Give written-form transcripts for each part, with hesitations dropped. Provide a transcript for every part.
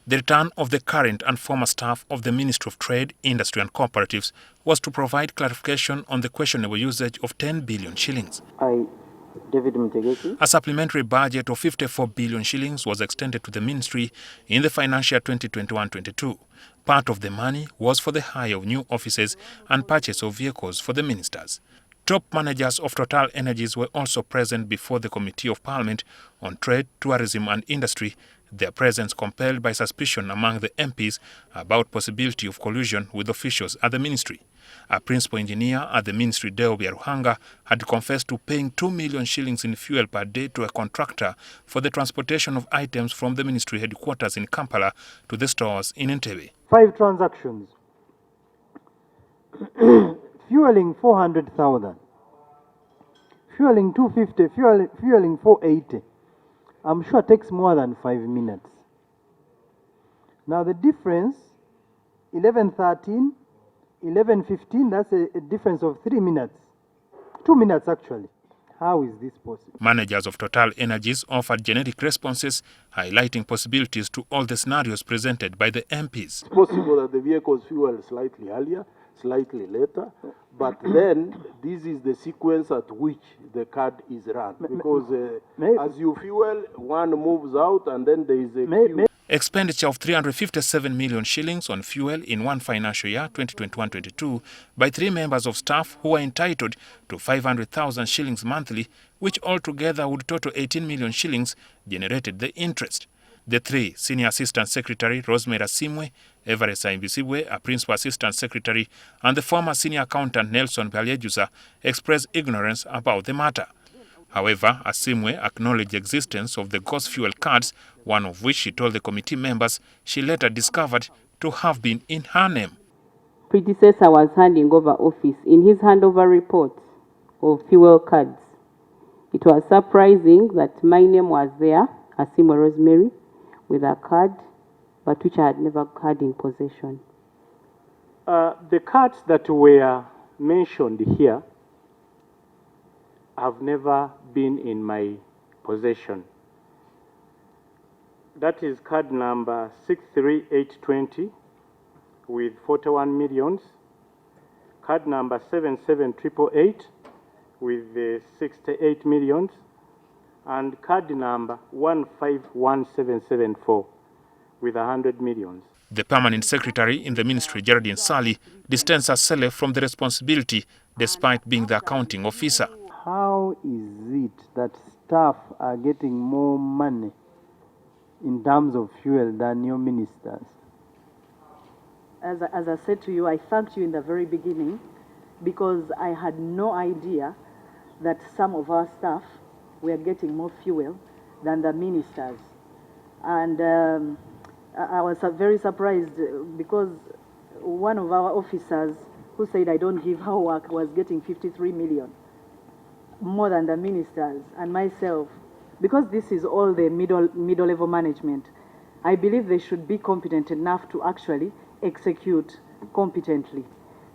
The return of the current and former staff of the Ministry of Trade, Industry and Cooperatives was to provide clarification on the questionable usage of 10 billion shillings. A supplementary budget of 54 billion shillings was extended to the ministry in the financial year 2021-22. Part of the money was for the hire of new offices and purchase of vehicles for the ministers. Top managers of Total Energies were also present before the Committee of Parliament on Trade, Tourism and Industry, their presence compelled by suspicion among the MPs about possibility of collusion with officials at the ministry. A principal engineer at the ministry, Deobia Ruhanga, had confessed to paying 2 million shillings in fuel per day to a contractor for the transportation of items from the ministry headquarters in Kampala to the stores in Entebbe. 5 transactions. Fueling 400,000. Fueling 250, fueling 480. I'm sure it takes more than 5 minutes. Now the difference, 11:13, 11:15, that's a difference of 3 minutes. 2 minutes actually. How is this possible? Managers of Total Energies offered generic responses, highlighting possibilities to all the scenarios presented by the MPs. It's possible that the vehicles fuel slightly earlier, slightly later, but then this is the sequence at which the card is run. Because as you fuel, one moves out and then there is a queue. Expenditure of 357 million shillings on fuel in one financial year, 2021-22, by 3 members of staff who are entitled to 500,000 shillings monthly, which altogether would total 18 million shillings, generated the interest. The 3, Senior Assistant Secretary Rosemary Asiimwe, Asiimwe, a Principal Assistant Secretary, and the former Senior Accountant Nelson Paliejusa, expressed ignorance about the matter. However, Asiimwe acknowledged the existence of the ghost fuel cards, one of which she told the committee members she later discovered to have been in her name. Predecessor was handing over office in his handover report of fuel cards. It was surprising that my name was there, Asiimwe Rosemary, with a card, but which I had never had in possession. The cards that were mentioned here have never been in my possession. That is card number 63820 with 41 millions, card number 77888 with 68 millions, and card number 151774 with 100 millions. The permanent secretary in the ministry, Geraldine Sali, distanced herself from the responsibility despite being the accounting officer. How is it that staff are getting more money in terms of fuel than your ministers? As I said to you, I thanked you in the very beginning because I had no idea that some of our staff were getting more fuel than the ministers. And I was very surprised because one of our officers who said I don't give her work was getting 53 million, more than the ministers and myself. Because this is all the middle-level management, I believe they should be competent enough to actually execute competently.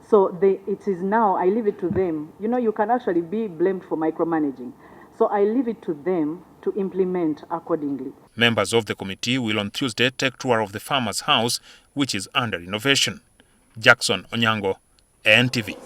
So it is now, I leave it to them. You know, you can actually be blamed for micromanaging. So I leave it to them to implement accordingly. Members of the committee will on Tuesday take tour of the farmer's house, which is under renovation. Jackson Onyango, NTV.